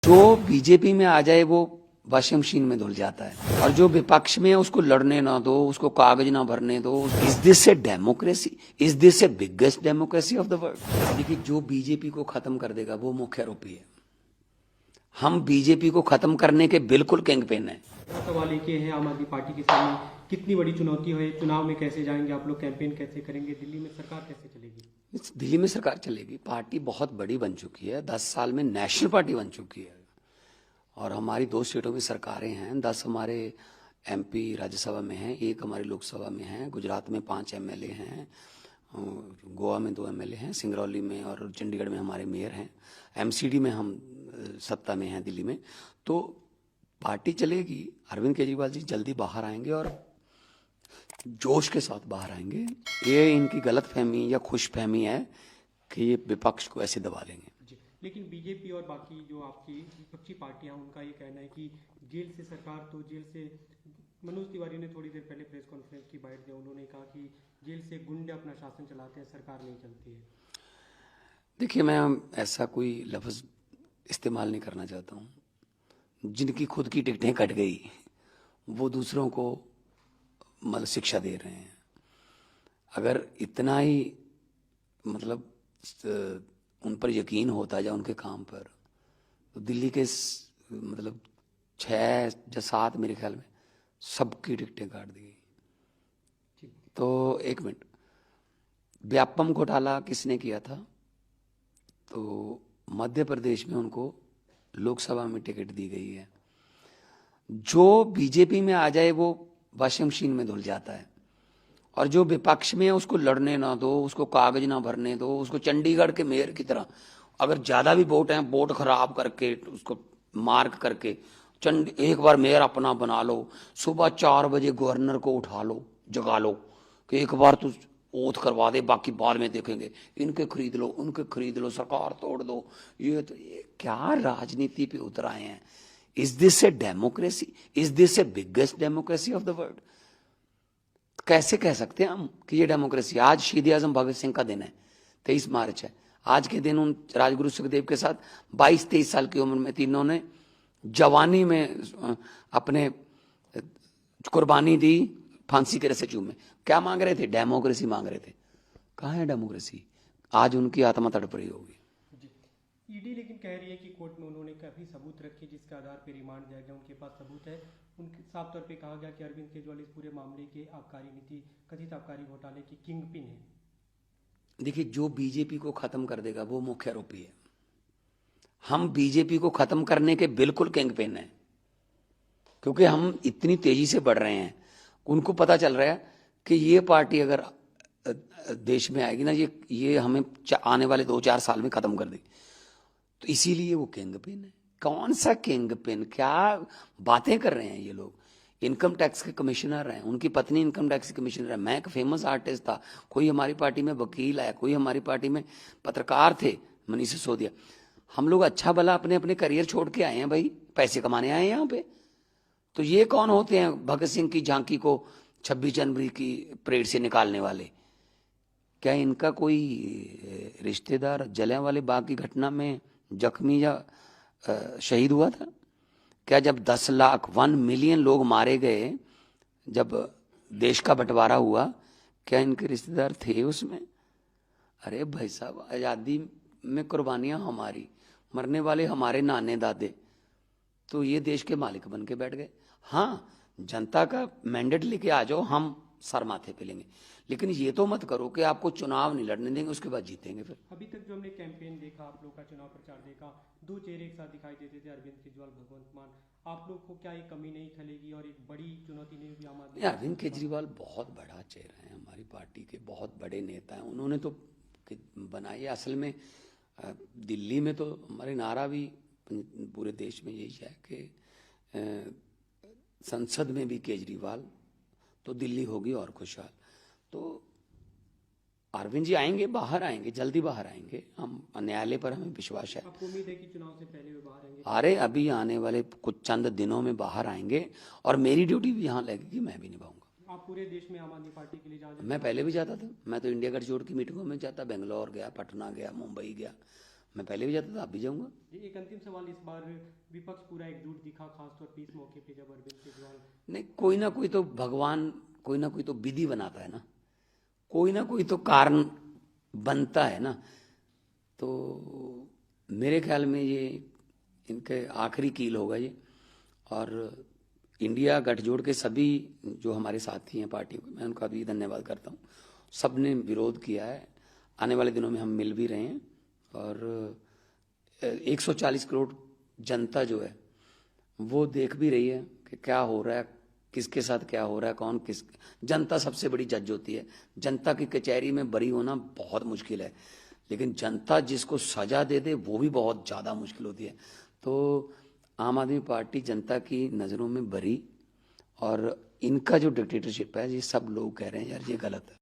जो बीजेपी में आ जाए वो वॉशिंग मशीन में धुल जाता है, और जो विपक्ष में है उसको लड़ने ना दो, उसको कागज ना भरने दो। Is this a democracy? Is this A biggest democracy of the world? देखिए, जो बीजेपी को खत्म कर देगा वो मुख्य आरोपी है। हम बीजेपी को खत्म करने के बिल्कुल किंग पिन है। सवाल एक ये है, आम आदमी पार्टी के सामने कितनी बड़ी चुनौती है, चुनाव में कैसे जाएंगे आप लोग, कैंपेन कैसे करेंगे, दिल्ली में सरकार कैसे चलेगी? दिल्ली में सरकार चलेगी, पार्टी बहुत बड़ी बन चुकी है, 10 साल में नेशनल पार्टी बन चुकी है, और हमारी 2 स्टेटों में सरकारें हैं, 10 हमारे एमपी राज्यसभा में हैं, 1 हमारी लोकसभा में है, गुजरात में 5 एमएलए हैं, गोवा में 2 एमएलए हैं, सिंगरौली में और चंडीगढ़ में हमारे मेयर हैं, एमसीडी में हम सत्ता में हैं दिल्ली में। तो पार्टी चलेगी। अरविंद केजरीवाल जी जल्दी बाहर आएंगे और जोश के साथ बाहर आएंगे। ये इनकी गलत फहमी या खुश फहमी है कि ये विपक्ष को ऐसे दबा लेंगे। लेकिन बीजेपी और बाकी जो आपकी विपक्षी पार्टियां, उनका ये कहना है कि जेल से सरकार, तो जेल से मनोज तिवारी ने थोड़ी देर पहले प्रेस कॉन्फ्रेंस की बाइट दिया, उन्होंने कहा कि जेल से गुंडे अपना शासन चलाते हैं, सरकार नहीं चलती है। देखिए, मैं ऐसा कोई लफ्ज़ इस्तेमाल नहीं करना चाहता हूँ। जिनकी खुद की टिकटें कट गई वो दूसरों को मतलब शिक्षा दे रहे हैं। अगर इतना ही मतलब उन पर यकीन होता या उनके काम पर, तो दिल्ली के मतलब 6 या 7 मेरे ख्याल में सबकी टिकटें काट दी गई। तो 1 मिनट, व्यापम घोटाला किसने किया था? तो मध्य प्रदेश में उनको लोकसभा में टिकट दी गई है। जो बीजेपी में आ जाए वो वॉशिंग मशीन में धुल जाता है, और जो विपक्ष में है उसको लड़ने ना दो, उसको कागज ना भरने दो, उसको चंडीगढ़ के मेयर की तरह अगर ज्यादा भी वोट हैं, वोट खराब करके उसको मार्क करके एक बार मेयर अपना बना लो। सुबह 4 बजे गवर्नर को उठा लो, जगा लो कि एक बार तो ओथ करवा दे, बाकी बाद में देखेंगे, इनके खरीद लो, उनके खरीद लो, सरकार तोड़ दो। ये क्या राजनीति पे उतर आए हैं? Is this a democracy? Is this A biggest democracy of the world? कैसे कह सकते हैं हम कि ये डेमोक्रेसी? आज शहीद आजम भगत सिंह का दिन है, 23 मार्च है। आज के दिन उन राजगुरु सुखदेव के साथ 22-23 साल की उम्र में तीनों ने जवानी में अपने कुर्बानी दी फांसी के रस्से चूम में। क्या मांग रहे थे? डेमोक्रेसी मांग रहे थे। कहाँ है डेमोक्रेसी? आज उनकी आत्मा तड़प रही होगी। ईडी लेकिन कह रही है कि कोर्ट में उन्होंने काफी सबूत रखे जिसके आधार पर रिमांड दिया गया, उनके पास सबूत है। उनके साफ तौर पे कहा गया कि अरविंद केजरीवाल इस पूरे मामले के आबकारी नीति, कथित आबकारी घोटाले की किंग पिन है। देखिए, जो बीजेपी को खत्म कर देगा वो मुख्य आरोपी है। हम बीजेपी को खत्म करने के बिल्कुल किंग पिन है, क्योंकि हम इतनी तेजी से बढ़ रहे हैं। उनको पता चल रहा है कि ये पार्टी अगर देश में आएगी ना, ये हमें आने वाले 2-4 साल में खत्म कर देगी। तो इसीलिए वो किंग पिन है। कौन सा किंग पिन? क्या बातें कर रहे हैं ये लोग? इनकम टैक्स के कमिश्नर हैं, उनकी पत्नी इनकम टैक्स की कमिश्नर है। मैं एक फेमस आर्टिस्ट था, कोई हमारी पार्टी में वकील आया, कोई हमारी पार्टी में पत्रकार थे, मनीष सिसोदिया। हम लोग अच्छा भला अपने अपने करियर छोड़ के आए हैं भाई, पैसे कमाने आए हैं यहाँ पे। तो ये कौन होते हैं भगत सिंह की झांकी को 26 जनवरी की परेड से निकालने वाले? क्या इनका कोई रिश्तेदार जलियांवाले बाग की घटना में जख्मी या शहीद हुआ था? क्या जब 10 लाख 1 मिलियन लोग मारे गए, जब देश का बंटवारा हुआ, क्या इनके रिश्तेदार थे उसमें? अरे भाई साहब, आज़ादी में कुर्बानियां हमारी, मरने वाले हमारे नाने दादे, तो ये देश के मालिक बन के बैठ गए। हाँ, जनता का मैंडेट लेके आ जाओ, हम सर माथे पे लेंगे, लेकिन ये तो मत करो कि आपको चुनाव नहीं लड़ने देंगे उसके बाद जीतेंगे। फिर अभी तक जो हमने कैंपेन देखा, आप लोग का चुनाव प्रचार देखा, 2 चेहरे एक साथ दिखाई देते थे, अरविंद केजरीवाल, भगवंत मान। आप लोग को क्या ये कमी नहीं खलेगी और एक बड़ी चुनौती नहीं होगी आम आदमी? अरविंद केजरीवाल बहुत बड़ा चेहरा है, हमारी पार्टी के बहुत बड़े नेता हैं। उन्होंने तो बनाई, असल में दिल्ली में तो हमारे नारा भी पूरे देश में यही है कि संसद में भी केजरीवाल तो दिल्ली होगी और खुशहाल। तो अरविंद जी आएंगे, बाहर आएंगे, जल्दी बाहर आएंगे। हम न्यायालय पर हमें विश्वास है। आपको उम्मीद है कि चुनाव से पहले वे बाहर आएंगे? अरे अभी आने वाले कुछ चंद दिनों में बाहर आएंगे, और मेरी ड्यूटी भी यहाँ लगेगी, मैं भी निभाऊंगा। आप पूरे देश में आम आदमी पार्टी के लिए मैं पहले भी जाता था, मैं तो इंडिया गठजोड़ की मीटिंगों में जाता, बेंगलोर गया, पटना गया, मुंबई गया, मैं पहले भी जाता था, अब भी जाऊंगा। ये एक अंतिम सवाल, इस बार विपक्ष पूरा एकजुट दिखा, खासतौर पे इस मौके पे जब अरविंद केजरीवाल। नहीं, कोई ना कोई तो भगवान, कोई ना कोई तो विधि बनाता है ना, कोई ना कोई तो कारण बनता है ना। तो मेरे ख्याल में ये इनके आखिरी कील होगा ये। और इंडिया गठजोड़ के सभी जो हमारे साथी हैं पार्टी को, मैं उनका भी धन्यवाद करता हूँ। सब ने विरोध किया है, आने वाले दिनों में हम मिल भी रहे हैं। और 140 करोड़ जनता जो है वो देख भी रही है कि क्या हो रहा है, किसके साथ क्या हो रहा है, कौन किस। जनता सबसे बड़ी जज होती है। जनता की कचहरी में बरी होना बहुत मुश्किल है, लेकिन जनता जिसको सजा दे दे वो भी बहुत ज़्यादा मुश्किल होती है। तो आम आदमी पार्टी जनता की नज़रों में बरी, और इनका जो डिक्टेटरशिप है, ये सब लोग कह रहे हैं यार ये गलत है।